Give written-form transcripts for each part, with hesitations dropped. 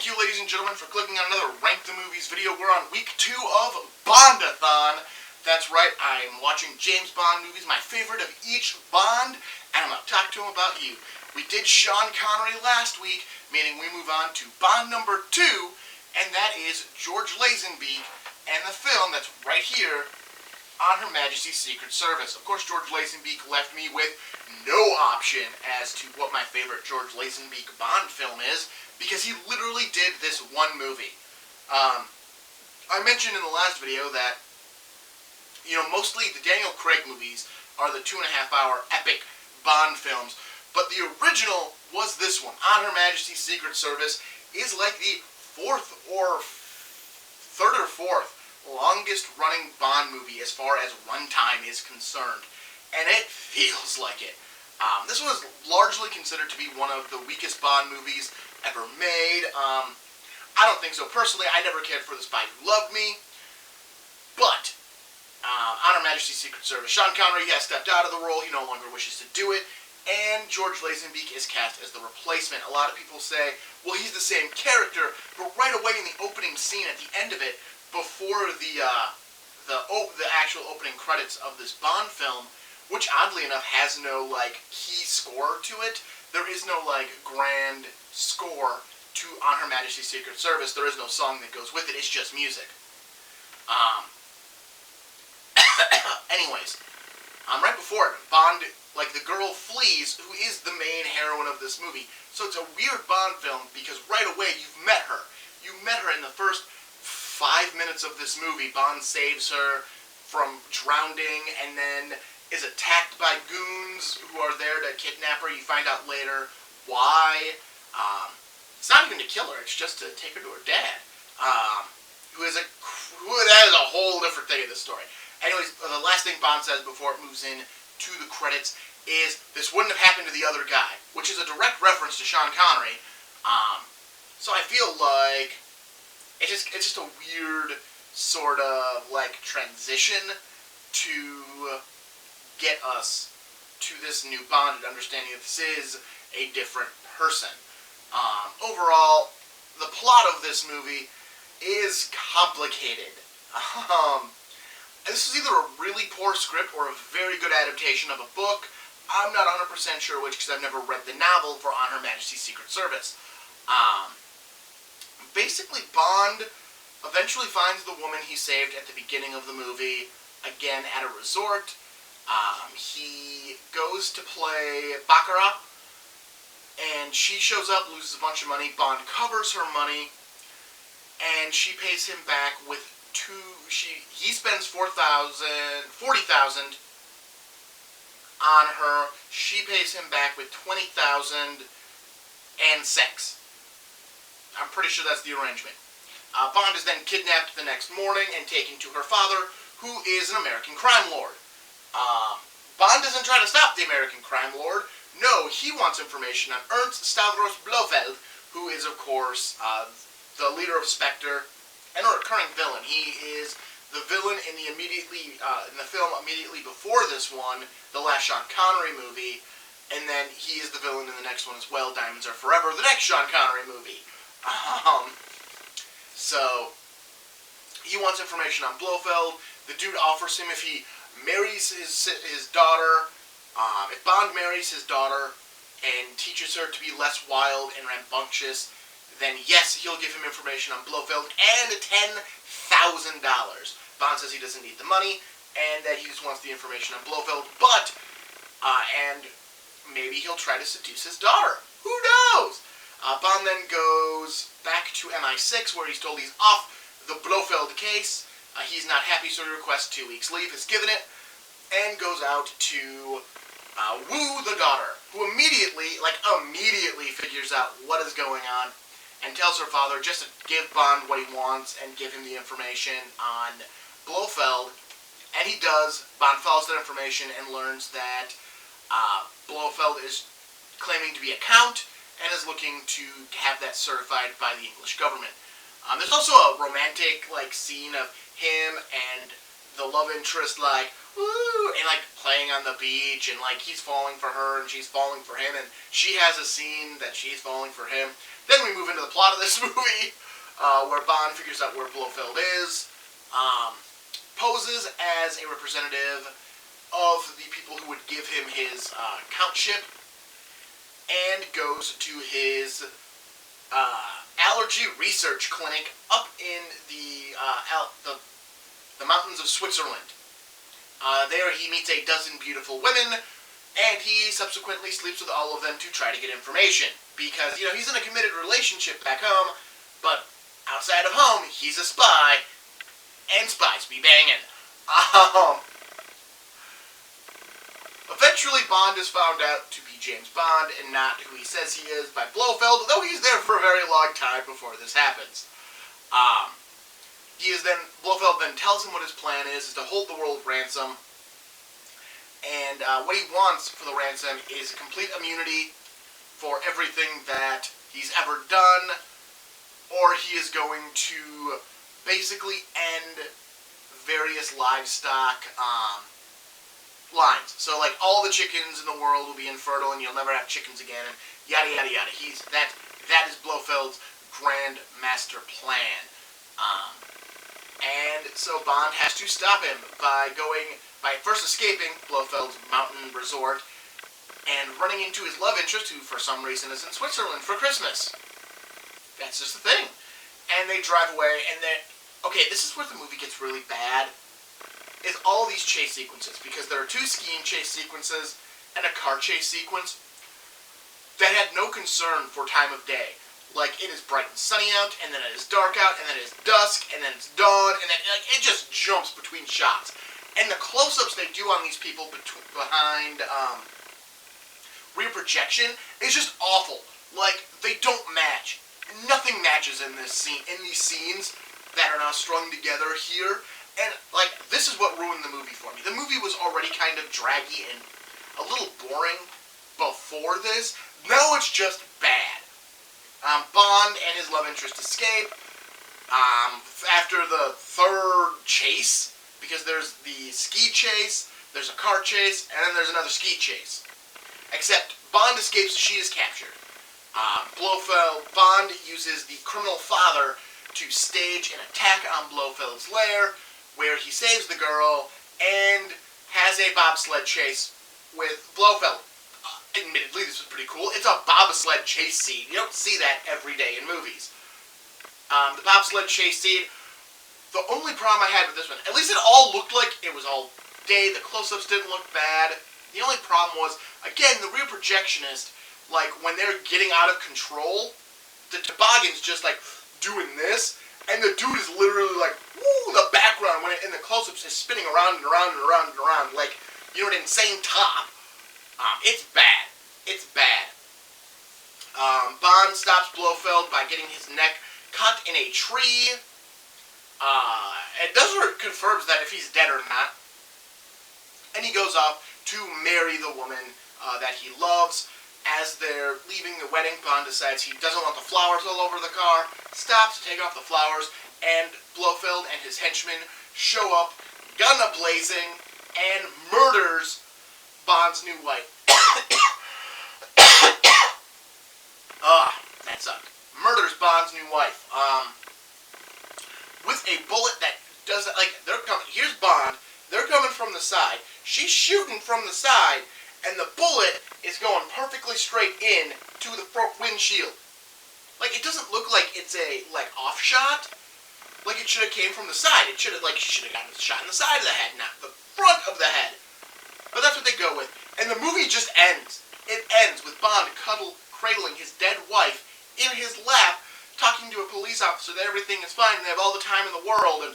Thank you, ladies and gentlemen, for clicking on another Rank the Movies video. We're on week 2 of Bondathon. That's right, I'm watching James Bond movies, my favorite of each Bond, and I'm going to talk to him about you. We did Sean Connery last week, meaning we move on to Bond number 2, and that is George Lazenby and the film that's right here on Her Majesty's Secret Service. Of course, George Lazenby left me with no option as to what my favorite George Lazenby Bond film is, because he literally did this one movie. I mentioned in the last video that, mostly the Daniel Craig movies are the 2.5-hour epic Bond films, but the original was this one. On Her Majesty's Secret Service is like the third or fourth longest running Bond movie as far as runtime is concerned, and it feels like it. This one is largely considered to be one of the weakest Bond movies ever made. I don't think so personally. I never cared for The Spy Who Loved Me, but on Her Majesty's Secret Service, Sean Connery has stepped out of the role. He no longer wishes to do it, and George Lazenby is cast as the replacement. A lot of people say, well, he's the same character, but right away in the opening scene at the end of it, before the actual opening credits of this Bond film, which oddly enough has no key score to it. There is no grand score to On Her Majesty's Secret Service. There is no song that goes with it. It's just music. Anyways, right before it, Bond, the girl flees, who is the main heroine of this movie. So it's a weird Bond film because right away you've met her. You met her in the first 5 minutes of this movie. Bond saves her from drowning and then is attacked by goons who are there to kidnap her. You find out later why. It's not even to kill her, it's just to take her to her dad. That is a whole different thing in this story. Anyways, the last thing Bond says before it moves in to the credits is, this wouldn't have happened to the other guy, which is a direct reference to Sean Connery. So I feel like it's just a weird sort of transition to get us to this new Bond and understanding that this is a different person. Overall, the plot of this movie is complicated. This is either a really poor script or a very good adaptation of a book. I'm not 100% sure which, because I've never read the novel for On Her Majesty's Secret Service. Basically, Bond eventually finds the woman he saved at the beginning of the movie, again at a resort. He goes to play Baccarat, and she shows up, loses a bunch of money. Bond covers her money, and she pays him back with he spends $40,000 on her. She pays him back with $20,000 and sex. I'm pretty sure that's the arrangement. Bond is then kidnapped the next morning and taken to her father, who is an American crime lord. Bond doesn't try to stop the American crime lord. No, he wants information on Ernst Stavros Blofeld, who is, of course, the leader of Spectre and a recurring villain. He is the villain in the film immediately before this one, the last Sean Connery movie, and then he is the villain in the next one as well, Diamonds Are Forever, the next Sean Connery movie. So he wants information on Blofeld. The dude offers him, if he marries his daughter, if Bond marries his daughter and teaches her to be less wild and rambunctious, then yes, he'll give him information on Blofeld and $10,000. Bond says he doesn't need the money and that he just wants the information on Blofeld, but, and maybe he'll try to seduce his daughter. Who knows? Bond then goes back to MI6, where he's told he's off the Blofeld case. He's not happy, so he requests 2 weeks leave, is given it, and goes out to woo the daughter, who immediately figures out what is going on and tells her father just to give Bond what he wants and give him the information on Blofeld. And he does. Bond follows that information and learns that Blofeld is claiming to be a count and is looking to have that certified by the English government. There's also a romantic scene of him and the love interest woo, and playing on the beach, and like he's falling for her and she's falling for him, and she has a scene that she's falling for him. Then we move into the plot of this movie, where Bond figures out where Blofeld is, poses as a representative of the people who would give him his countship, and goes to his allergy research clinic up in the mountains of Switzerland. There he meets a dozen beautiful women, and he subsequently sleeps with all of them to try to get information. Because, he's in a committed relationship back home, but outside of home, he's a spy, and spies be banging. Eventually, Bond is found out to be James Bond and not who he says he is by Blofeld, though he's there for a very long time before this happens. Blofeld then tells him what his plan is to hold the world ransom, and what he wants for the ransom is complete immunity for everything that he's ever done, or he is going to basically end various livestock lines. So, like, all the chickens in the world will be infertile, and you'll never have chickens again, and yada yada yada. That is Blofeld's grand master plan. And so Bond has to stop him by first escaping Blofeld's mountain resort and running into his love interest, who for some reason is in Switzerland for Christmas. That's just the thing. And they drive away, and this is where the movie gets really bad, is all these chase sequences, because there are 2 skiing chase sequences and a car chase sequence that had no concern for time of day. Like, it is bright and sunny out, and then it is dark out, and then it is dusk, and then it's dawn, and then it just jumps between shots. And the close-ups they do on these people behind rear projection is just awful. Like, they don't match. Nothing matches in these scenes that are now strung together here. And, like, this is what ruined the movie for me. The movie was already kind of draggy and a little boring before this. Now it's just bad. Bond and his love interest escape. After the 3rd chase, because there's the ski chase, there's a car chase, and then there's another ski chase. Except Bond escapes, she is captured. Bond uses the criminal father to stage an attack on Blofeld's lair, where he saves the girl and has a bobsled chase with Blofeld. Admittedly, this was pretty cool. It's a bobsled chase scene. You don't see that every day in movies. The bobsled chase scene, the only problem I had with this one, at least it all looked like it was all day. The close-ups didn't look bad. The only problem was, again, the rear projectionist, like, when they're getting out of control, the toboggan's just, like, doing this, and the dude is literally, like, woo, the background, in the close-ups, is spinning around and around and around and around, like, an insane top. It's bad. It's bad. Bond stops Blofeld by getting his neck cut in a tree. It doesn't confirm that if he's dead or not. And he goes off to marry the woman that he loves. As they're leaving the wedding, Bond decides he doesn't want the flowers all over the car, stops to take off the flowers, and Blofeld and his henchmen show up, gun a-blazing, and murders Bond's new wife. That sucked. Murders Bond's new wife. With a bullet that doesn't, they're coming, here's Bond, they're coming from the side, she's shooting from the side, and the bullet is going perfectly straight in to the front windshield. Like, it doesn't look like it's a, off shot. Like, it should have came from the side. It should have, she should have gotten a shot in the side of the head, not the front of the head. But that's what they go with. And the movie just ends. It ends with Bond cradling his dead wife in his lap, talking to a police officer that everything is fine and they have all the time in the world. And,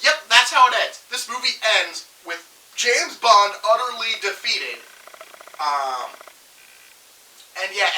yep, that's how it ends. This movie ends with James Bond utterly defeated.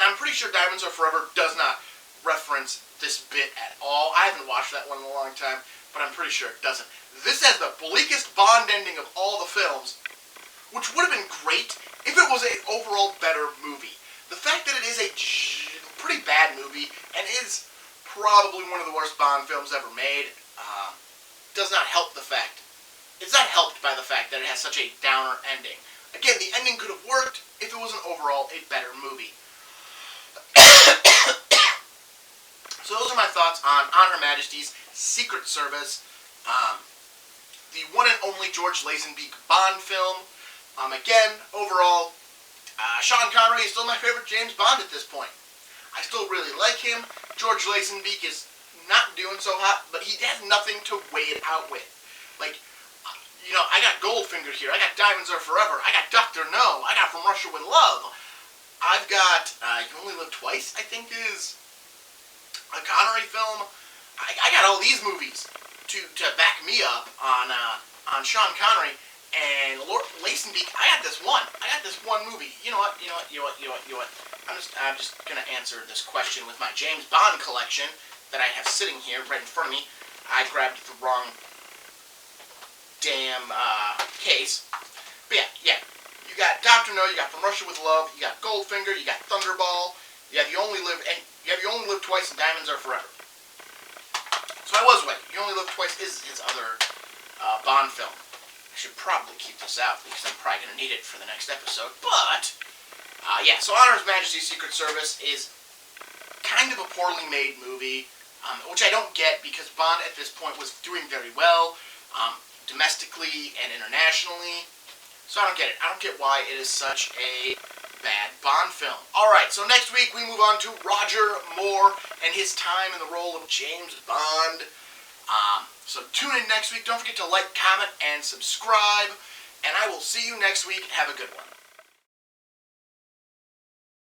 And I'm pretty sure Diamonds Are Forever does not reference this bit at all. I haven't watched that one in a long time, but I'm pretty sure it doesn't. This has the bleakest Bond ending of all the films, which would have been great if it was an overall better movie. The fact that it is a pretty bad movie, and is probably one of the worst Bond films ever made, does not help the fact it's not helped by the fact that it has such a downer ending. Again, the ending could have worked if it was an overall a better movie. So those are my thoughts on Her Majesty's Secret Service, the one and only George Lazenby Bond film. Again, overall, Sean Connery is still my favorite James Bond at this point. I still really like him. George Lazenby is not doing so hot, but he has nothing to weigh it out with. Like, I got Goldfinger here. I got Diamonds Are Forever. I got Dr. No. I got From Russia with Love. I've got You Only Live Twice, I think is a Connery film. I got all these movies to back me up on Sean Connery. And Lord Lazenby, I got this one movie. You know what? I'm just gonna answer this question with my James Bond collection that I have sitting here right in front of me. I grabbed the wrong damn case. But yeah. You got Dr. No, you got From Russia with Love, you got Goldfinger, you got Thunderball, you have You Only Live Twice, and Diamonds Are Forever. So I was right. You Only Live Twice is his other Bond film. I should probably keep this out because I'm probably going to need it for the next episode. But, yeah, so Her Majesty's Secret Service is kind of a poorly made movie, which I don't get because Bond at this point was doing very well, domestically and internationally. So I don't get it. I don't get why it is such a bad Bond film. Alright, so next week we move on to Roger Moore and his time in the role of James Bond. So tune in next week. Don't forget to like, comment, and subscribe. And I will see you next week. Have a good one.